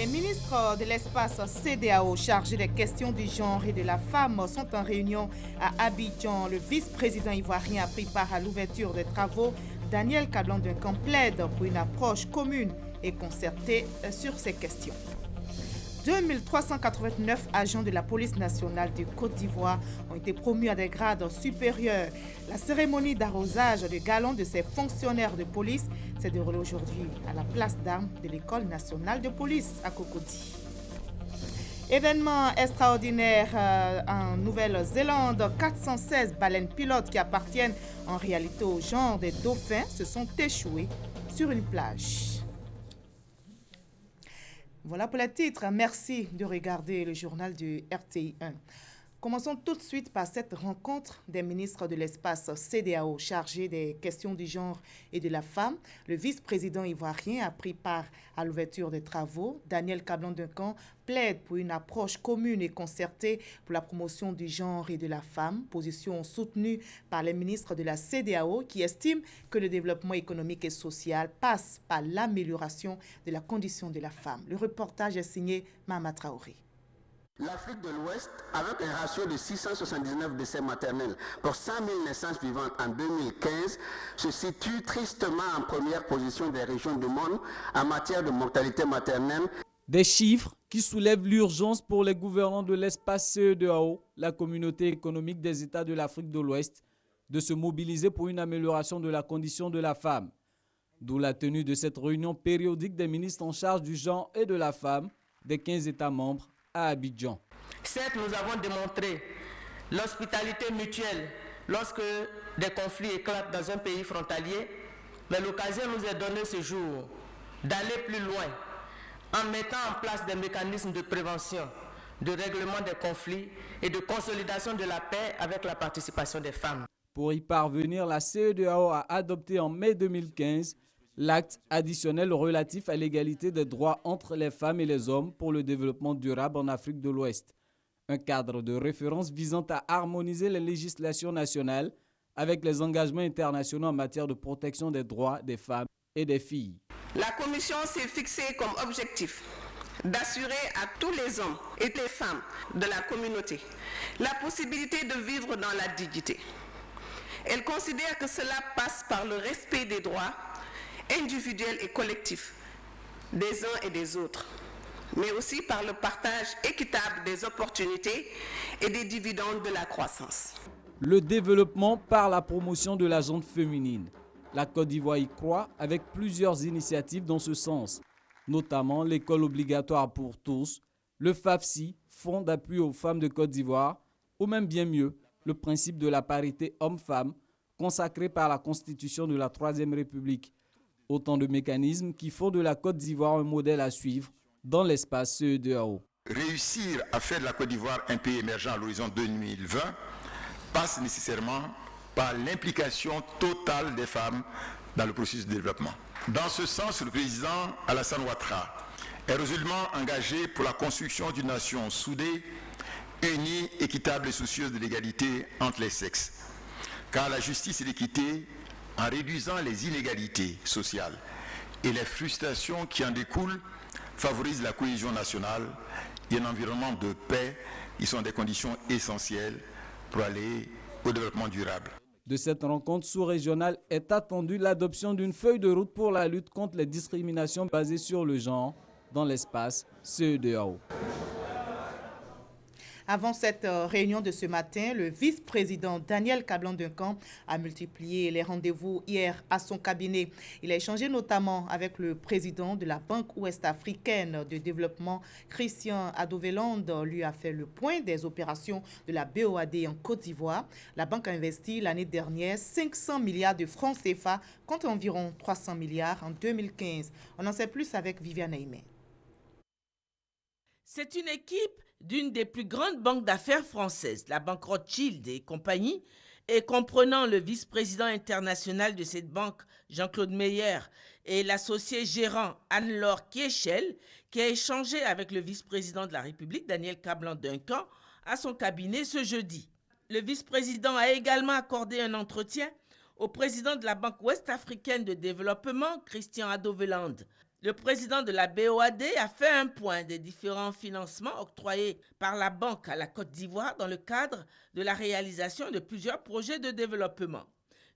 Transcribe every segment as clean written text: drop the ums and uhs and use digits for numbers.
Les ministres de l'espace CEDEAO chargés des questions du genre et de la femme sont en réunion à Abidjan. Le vice-président ivoirien a pris part à l'ouverture des travaux. Daniel Kablan-Duncan plaide pour une approche commune et concertée sur ces questions. 2389 agents de la police nationale de Côte d'Ivoire ont été promus à des grades supérieurs. La cérémonie d'arrosage de galons de ces fonctionnaires de police s'est déroulée aujourd'hui à la place d'armes de l'école nationale de police à Cocody. Événement extraordinaire en Nouvelle-Zélande, 416 baleines pilotes qui appartiennent en réalité au genre des dauphins se sont échouées sur une plage. Voilà pour les titres. Merci de regarder le journal du RTI 1. Commençons tout de suite par cette rencontre des ministres de l'espace CEDEAO chargés des questions du genre et de la femme. Le vice-président ivoirien a pris part à l'ouverture des travaux. Daniel Kablan-Duncan plaide pour une approche commune et concertée pour la promotion du genre et de la femme, position soutenue par les ministres de la CEDEAO qui estiment que le développement économique et social passe par l'amélioration de la condition de la femme. Le reportage est signé Mama Traoré. L'Afrique de l'Ouest, avec un ratio de 679 décès maternels pour 100 000 naissances vivantes en 2015, se situe tristement en première position des régions du monde en matière de mortalité maternelle. Des chiffres qui soulèvent l'urgence pour les gouvernants de l'espace CEDEAO, la communauté économique des États de l'Afrique de l'Ouest, de se mobiliser pour une amélioration de la condition de la femme. D'où la tenue de cette réunion périodique des ministres en charge du genre et de la femme des 15 États membres à Abidjan. Certes, nous avons démontré l'hospitalité mutuelle lorsque des conflits éclatent dans un pays frontalier, mais l'occasion nous est donnée ce jour d'aller plus loin en mettant en place des mécanismes de prévention, de règlement des conflits et de consolidation de la paix avec la participation des femmes. Pour y parvenir, la CEDEAO a adopté en mai 2015 l'acte additionnel relatif à l'égalité des droits entre les femmes et les hommes pour le développement durable en Afrique de l'Ouest. Un cadre de référence visant à harmoniser les législations nationales avec les engagements internationaux en matière de protection des droits des femmes et des filles. La Commission s'est fixée comme objectif d'assurer à tous les hommes et les femmes de la communauté la possibilité de vivre dans la dignité. Elle considère que cela passe par le respect des droits individuels et collectifs des uns et des autres, mais aussi par le partage équitable des opportunités et des dividendes de la croissance. Le développement par la promotion de la gente féminine. La Côte d'Ivoire y croit avec plusieurs initiatives dans ce sens, notamment l'école obligatoire pour tous, le FAFSI, Fonds d'appui aux femmes de Côte d'Ivoire, ou même bien mieux, le principe de la parité homme-femme consacré par la Constitution de la Troisième République. Autant de mécanismes qui font de la Côte d'Ivoire un modèle à suivre dans l'espace CEDEAO. Réussir à faire de la Côte d'Ivoire un pays émergent à l'horizon 2020 passe nécessairement par l'implication totale des femmes dans le processus de développement. Dans ce sens, le président Alassane Ouattara est résolument engagé pour la construction d'une nation soudée, unie, équitable et soucieuse de l'égalité entre les sexes. Car la justice et l'équité, en réduisant les inégalités sociales et les frustrations qui en découlent, favorisent la cohésion nationale et un environnement de paix qui sont des conditions essentielles pour aller au développement durable. De cette rencontre sous-régionale est attendue l'adoption d'une feuille de route pour la lutte contre les discriminations basées sur le genre dans l'espace CEDEAO. Avant cette réunion de ce matin, le vice-président Daniel Kablan-Duncan a multiplié les rendez-vous hier à son cabinet. Il a échangé notamment avec le président de la Banque ouest-africaine de développement, Christian Adoveland, lui a fait le point des opérations de la BOAD en Côte d'Ivoire. La banque a investi l'année dernière 500 milliards de francs CFA contre environ 300 milliards en 2015. On en sait plus avec Viviane Aimé. C'est une équipe d'une des plus grandes banques d'affaires françaises, la banque Rothschild et compagnie, et comprenant le vice-président international de cette banque, Jean-Claude Meyer, et l'associé gérant Anne-Laure Kiechel, qui a échangé avec le vice-président de la République, Daniel Kablan-Duncan, à son cabinet ce jeudi. Le vice-président a également accordé un entretien au président de la Banque ouest-africaine de développement, Christian Adoveland. Le président de la BOAD a fait un point des différents financements octroyés par la banque à la Côte d'Ivoire dans le cadre de la réalisation de plusieurs projets de développement.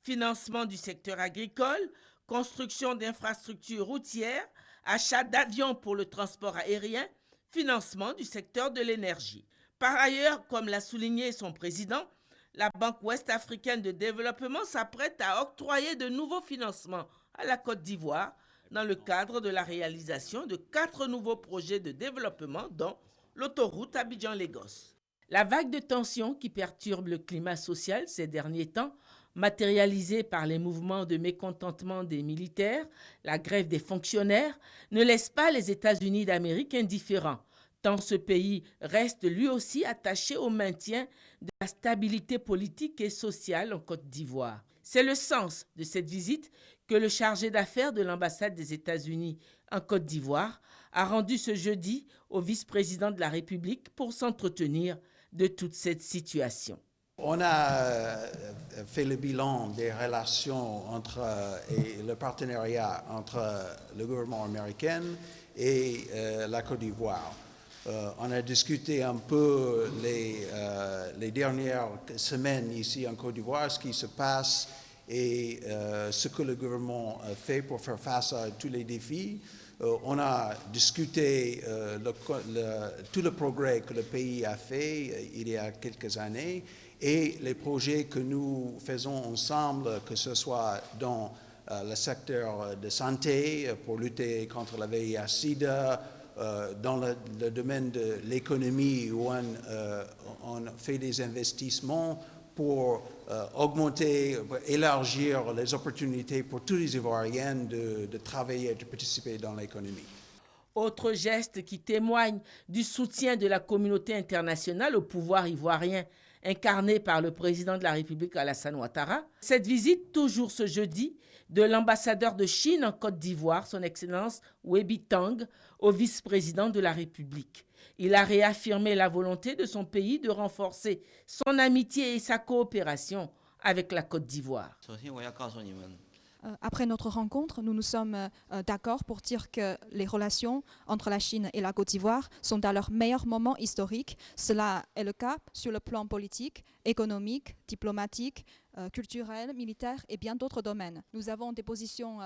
Financement du secteur agricole, construction d'infrastructures routières, achat d'avions pour le transport aérien, financement du secteur de l'énergie. Par ailleurs, comme l'a souligné son président, la Banque ouest-africaine de développement s'apprête à octroyer de nouveaux financements à la Côte d'Ivoire dans le cadre de la réalisation de 4 nouveaux projets de développement, dont l'autoroute Abidjan-Lagos. La vague de tensions qui perturbe le climat social ces derniers temps, matérialisée par les mouvements de mécontentement des militaires, la grève des fonctionnaires, ne laisse pas les États-Unis d'Amérique indifférents, tant ce pays reste lui aussi attaché au maintien de la stabilité politique et sociale en Côte d'Ivoire. C'est le sens de cette visite que le chargé d'affaires de l'ambassade des États-Unis en Côte d'Ivoire a rendu ce jeudi au vice-président de la République pour s'entretenir de toute cette situation. On a fait le bilan des relations et le partenariat entre le gouvernement américain et la Côte d'Ivoire. On a discuté un peu les dernières semaines ici en Côte d'Ivoire, ce qui se passe et ce que le gouvernement fait pour faire face à tous les défis. On a discuté tout le progrès que le pays a fait il y a quelques années et les projets que nous faisons ensemble, que ce soit dans le secteur de santé pour lutter contre la VIH-Sida, dans le domaine de l'économie où on fait des investissements pour augmenter, élargir les opportunités pour tous les Ivoiriens de travailler et de participer dans l'économie. Autre geste qui témoigne du soutien de la communauté internationale au pouvoir ivoirien incarné par le président de la République Alassane Ouattara, cette visite toujours ce jeudi de l'ambassadeur de Chine en Côte d'Ivoire, son Excellence Webi Tang, au vice-président de la République. Il a réaffirmé la volonté de son pays de renforcer son amitié et sa coopération avec la Côte d'Ivoire. Après notre rencontre, nous nous sommes d'accord pour dire que les relations entre la Chine et la Côte d'Ivoire sont à leur meilleur moment historique. Cela est le cas sur le plan politique, économique, diplomatique, culturel, militaire et bien d'autres domaines. Nous avons des positions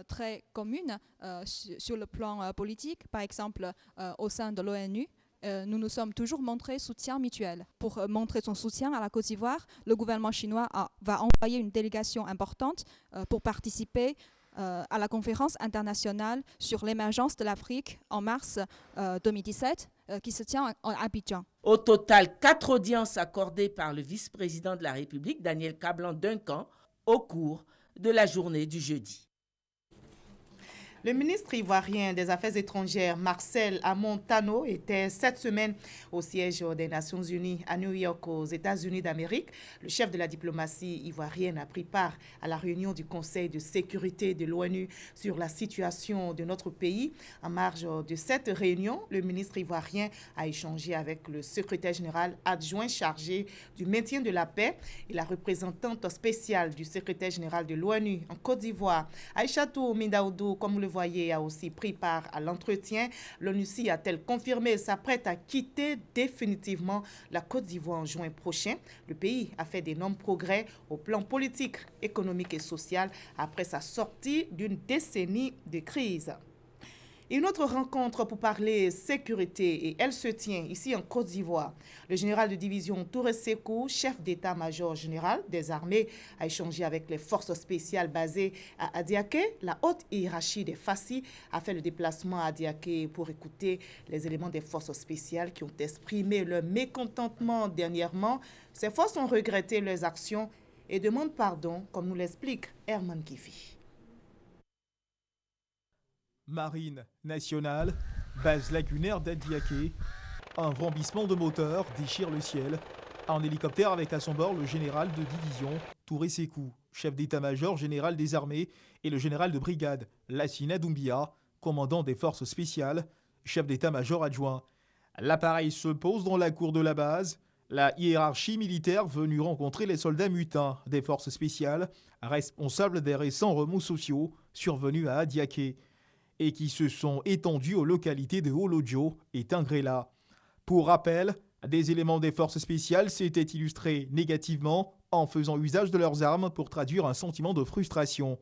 très communes sur le plan politique, par exemple au sein de l'ONU. Nous nous sommes toujours montrés soutien mutuel. Pour montrer son soutien à la Côte d'Ivoire, le gouvernement chinois va envoyer une délégation importante pour participer à la conférence internationale sur l'émergence de l'Afrique en mars 2017 qui se tient à Abidjan. Au total, 4 audiences accordées par le vice-président de la République, Daniel Kablan-Duncan, au cours de la journée du jeudi. Le ministre ivoirien des Affaires étrangères, Marcel Amontano, était cette semaine au siège des Nations Unies à New York, aux États-Unis d'Amérique. Le chef de la diplomatie ivoirienne a pris part à la réunion du Conseil de sécurité de l'ONU sur la situation de notre pays. En marge de cette réunion, le ministre ivoirien a échangé avec le secrétaire général adjoint chargé du maintien de la paix et la représentante spéciale du secrétaire général de l'ONU en Côte d'Ivoire, Aïchatou Mindaoudou, comme vous le voyez, a aussi pris part à l'entretien. L'ONUCI a-t-elle confirmé s'apprête à quitter définitivement la Côte d'Ivoire en juin prochain? Le pays a fait d'énormes progrès au plan politique, économique et social après sa sortie d'une décennie de crise. Une autre rencontre pour parler sécurité et elle se tient ici en Côte d'Ivoire. Le général de division Touré Sekou, chef d'état-major général des armées, a échangé avec les forces spéciales basées à Adiaké. La haute hiérarchie des FACI a fait le déplacement à Adiaké pour écouter les éléments des forces spéciales qui ont exprimé leur mécontentement dernièrement. Ces forces ont regretté leurs actions et demandent pardon, comme nous l'explique Herman Kifi. Marine nationale, base lagunaire d'Adiaké. Un vrombissement de moteur déchire le ciel. Un hélicoptère avec à son bord le général de division Touré Sekou, chef d'état-major général des armées, et le général de brigade Lassina Doumbia, commandant des forces spéciales, chef d'état-major adjoint. L'appareil se pose dans la cour de la base. La hiérarchie militaire venue rencontrer les soldats mutins des forces spéciales, responsables des récents remous sociaux survenus à Adiaké. et qui se sont étendues aux localités de Olodjo et Tingrela. Pour rappel, des éléments des forces spéciales s'étaient illustrés négativement en faisant usage de leurs armes pour traduire un sentiment de frustration.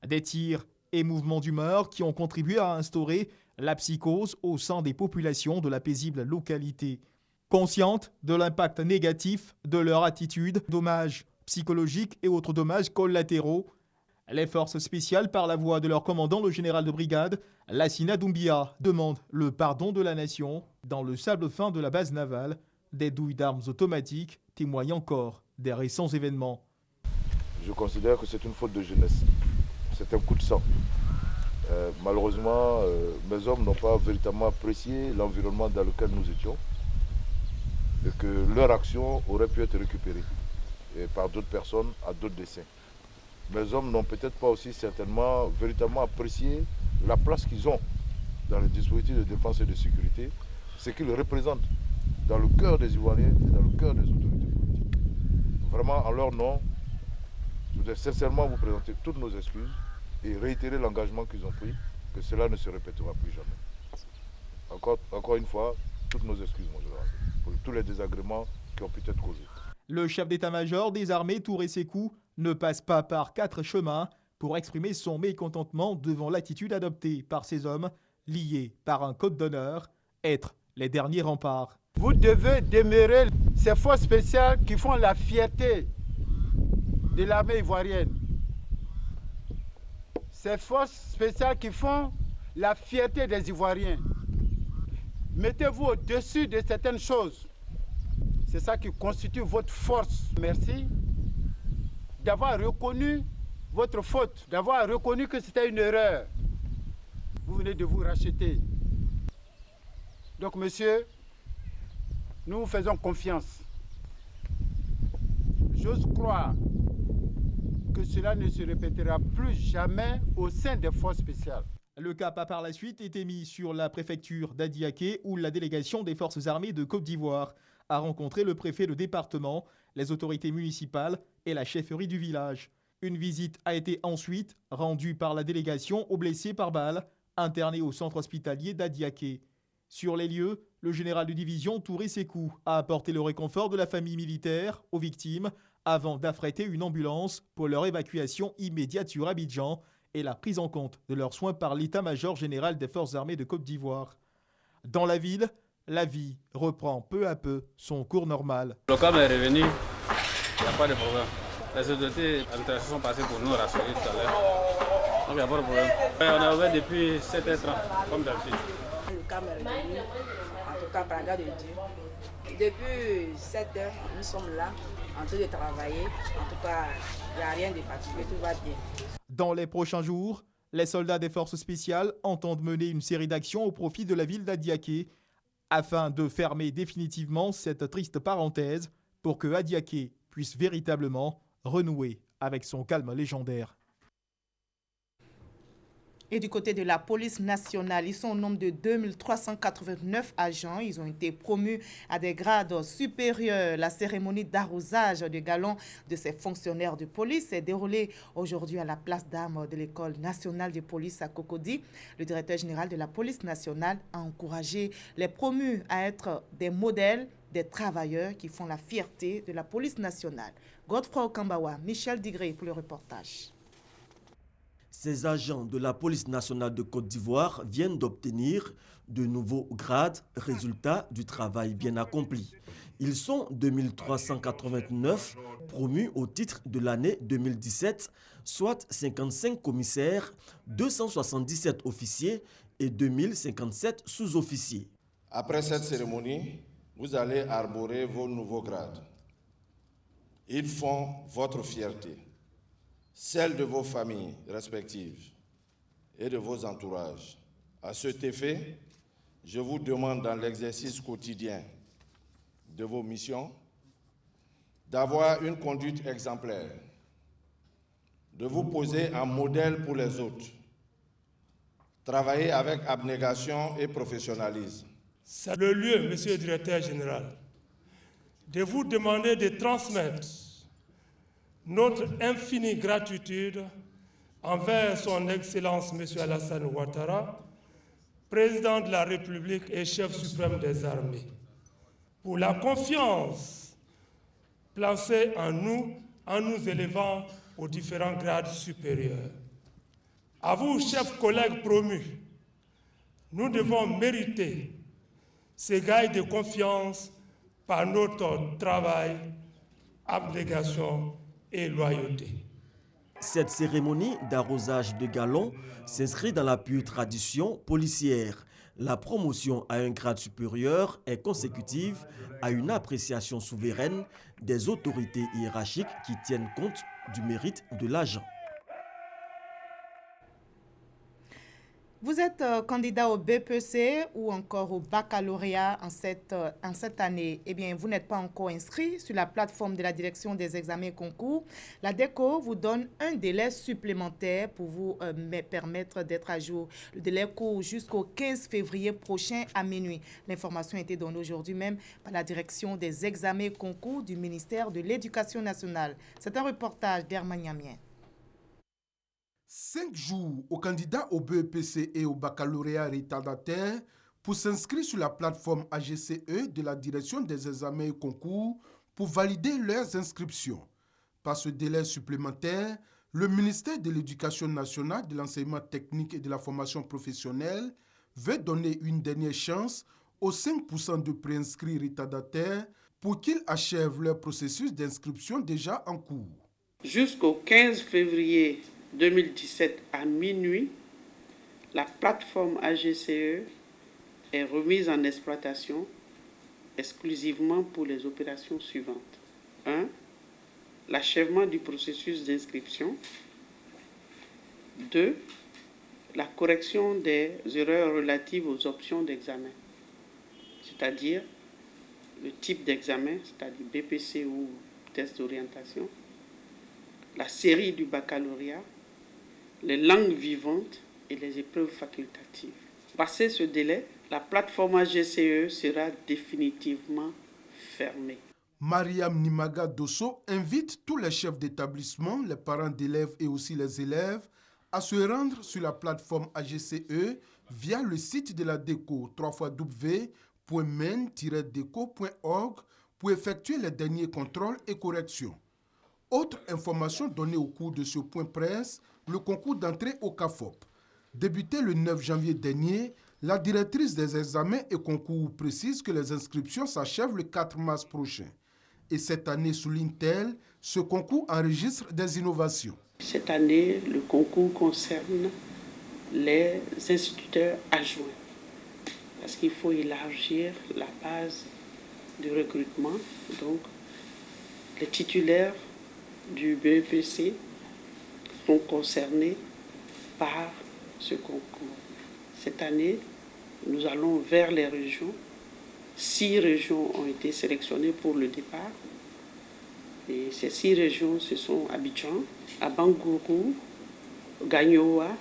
Des tirs et mouvements d'humeur qui ont contribué à instaurer la psychose au sein des populations de la paisible localité. Conscientes de l'impact négatif de leur attitude, dommages psychologiques et autres dommages collatéraux, les forces spéciales, par la voix de leur commandant, le général de brigade, Lassina Doumbia, demandent le pardon de la nation. Dans le sable fin de la base navale, des douilles d'armes automatiques témoignent encore des récents événements. Je considère que c'est une faute de jeunesse. C'est un coup de sang. Malheureusement, mes hommes n'ont pas véritablement apprécié l'environnement dans lequel nous étions et que leur action aurait pu être récupérée par d'autres personnes à d'autres desseins. Mes hommes n'ont peut-être pas aussi certainement véritablement apprécié la place qu'ils ont dans le dispositif de défense et de sécurité, ce qu'ils représentent dans le cœur des Ivoiriens et dans le cœur des autorités politiques. Vraiment, en leur nom, je voudrais sincèrement vous présenter toutes nos excuses et réitérer l'engagement qu'ils ont pris, que cela ne se répétera plus jamais. Encore une fois, toutes nos excuses, mon général, pour tous les désagréments qui ont pu être causés. Le chef d'état-major des armées, Touré Sékou, ne passe pas par 4 chemins pour exprimer son mécontentement devant l'attitude adoptée par ces hommes, liés par un code d'honneur, être les derniers remparts. Vous devez demeurer ces forces spéciales qui font la fierté de l'armée ivoirienne. Ces forces spéciales qui font la fierté des Ivoiriens. Mettez-vous au-dessus de certaines choses. C'est ça qui constitue votre force. Merci d'avoir reconnu votre faute, d'avoir reconnu que c'était une erreur. Vous venez de vous racheter. Donc, monsieur, nous vous faisons confiance. J'ose croire que cela ne se répétera plus jamais au sein des forces spéciales. Le cap a par la suite été mis sur la préfecture d'Adiaké où la délégation des forces armées de Côte d'Ivoire a rencontré le préfet de département, les autorités municipales et la chefferie du village. Une visite a été ensuite rendue par la délégation aux blessés par balle, internés au centre hospitalier d'Adiaké. Sur les lieux, le général de division Touré Sékou a apporté le réconfort de la famille militaire aux victimes avant d'affréter une ambulance pour leur évacuation immédiate sur Abidjan et la prise en compte de leurs soins par l'état-major général des forces armées de Côte d'Ivoire. Dans la ville, la vie reprend peu à peu son cours normal. Le calme est revenu, il n'y a pas de problème. Les autorités administratives sont passées pour nous rassurer tout à l'heure. Donc il n'y a pas de problème. On est ouvert depuis 7h30, comme d'habitude. Le calme est revenu, en tout cas par la grâce de Dieu. Depuis 7h, nous sommes là, en train de travailler. En tout cas, il n'y a rien de particulier, tout va bien. Dans les prochains jours, les soldats des forces spéciales entendent mener une série d'actions au profit de la ville d'Adiaké afin de fermer définitivement cette triste parenthèse pour que Adiaké puisse véritablement renouer avec son calme légendaire. Et du côté de la police nationale, ils sont au nombre de 2389 agents. Ils ont été promus à des grades supérieurs. La cérémonie d'arrosage de galons de ces fonctionnaires de police s'est déroulée aujourd'hui à la place d'armes de l'École nationale de police à Cocody. Le directeur général de la police nationale a encouragé les promus à être des modèles, des travailleurs qui font la fierté de la police nationale. Godefroy Okambawa, Michel Digré pour le reportage. Ces agents de la police nationale de Côte d'Ivoire viennent d'obtenir de nouveaux grades, résultat du travail bien accompli. Ils sont 2389 promus au titre de l'année 2017, soit 55 commissaires, 277 officiers et 2057 sous-officiers. Après cette cérémonie, vous allez arborer vos nouveaux grades. Ils font votre fierté, celle de vos familles respectives et de vos entourages. À cet effet, je vous demande dans l'exercice quotidien de vos missions d'avoir une conduite exemplaire, de vous poser en modèle pour les autres, travailler avec abnégation et professionnalisme. C'est le lieu, monsieur le directeur général, de vous demander de transmettre notre infinie gratitude envers son Excellence M. Alassane Ouattara, président de la République et chef suprême des armées, pour la confiance placée en nous élevant aux différents grades supérieurs. À vous, chers collègues promus, nous devons mériter ces gages de confiance par notre travail, abnégation et loyauté. Cette cérémonie d'arrosage de galons s'inscrit dans la pure tradition policière. La promotion à un grade supérieur est consécutive à une appréciation souveraine des autorités hiérarchiques qui tiennent compte du mérite de l'agent. Vous êtes candidat au BPC ou encore au baccalauréat en cette année. Eh bien, vous n'êtes pas encore inscrit sur la plateforme de la direction des examens et concours. La DECO vous donne un délai supplémentaire pour vous permettre d'être à jour. Le délai court jusqu'au 15 février prochain à minuit. L'information a été donnée aujourd'hui même par la direction des examens et concours du ministère de l'Éducation nationale. C'est un reportage d'Hermaniamien. 5 jours aux candidats au BEPC et au baccalauréat retardataire pour s'inscrire sur la plateforme AGCE de la direction des examens et concours pour valider leurs inscriptions. Par ce délai supplémentaire, le ministère de l'Éducation nationale, de l'enseignement technique et de la formation professionnelle veut donner une dernière chance aux 5% de préinscrits retardataires pour qu'ils achèvent leur processus d'inscription déjà en cours. Jusqu'au 15 février 2017 à minuit, la plateforme AGCE est remise en exploitation exclusivement pour les opérations suivantes. 1. L'achèvement du processus d'inscription. 2. La correction des erreurs relatives aux options d'examen, c'est-à-dire le type d'examen, c'est-à-dire BPC ou test d'orientation, la série du baccalauréat, les langues vivantes et les épreuves facultatives. Passé ce délai, la plateforme AGCE sera définitivement fermée. Mariam Nimaga Dosso invite tous les chefs d'établissement, les parents d'élèves et aussi les élèves à se rendre sur la plateforme AGCE via le site de la DECO www.men-deco.org pour effectuer les derniers contrôles et corrections. Autre information donnée au cours de ce point presse, le concours d'entrée au CAFOP. Débuté le 9 janvier dernier, la directrice des examens et concours précise que les inscriptions s'achèvent le 4 mars prochain. Et cette année, souligne-t-elle, ce concours enregistre des innovations. Cette année, le concours concerne les instituteurs adjoints, parce qu'il faut élargir la base de recrutement. Donc, les titulaires du BEPC sont concernés par ce concours. Cette année, nous allons vers les régions. 6 régions ont été sélectionnées pour le départ. Et ces 6 régions, ce sont Abidjan, Abangourou, Gagnoa,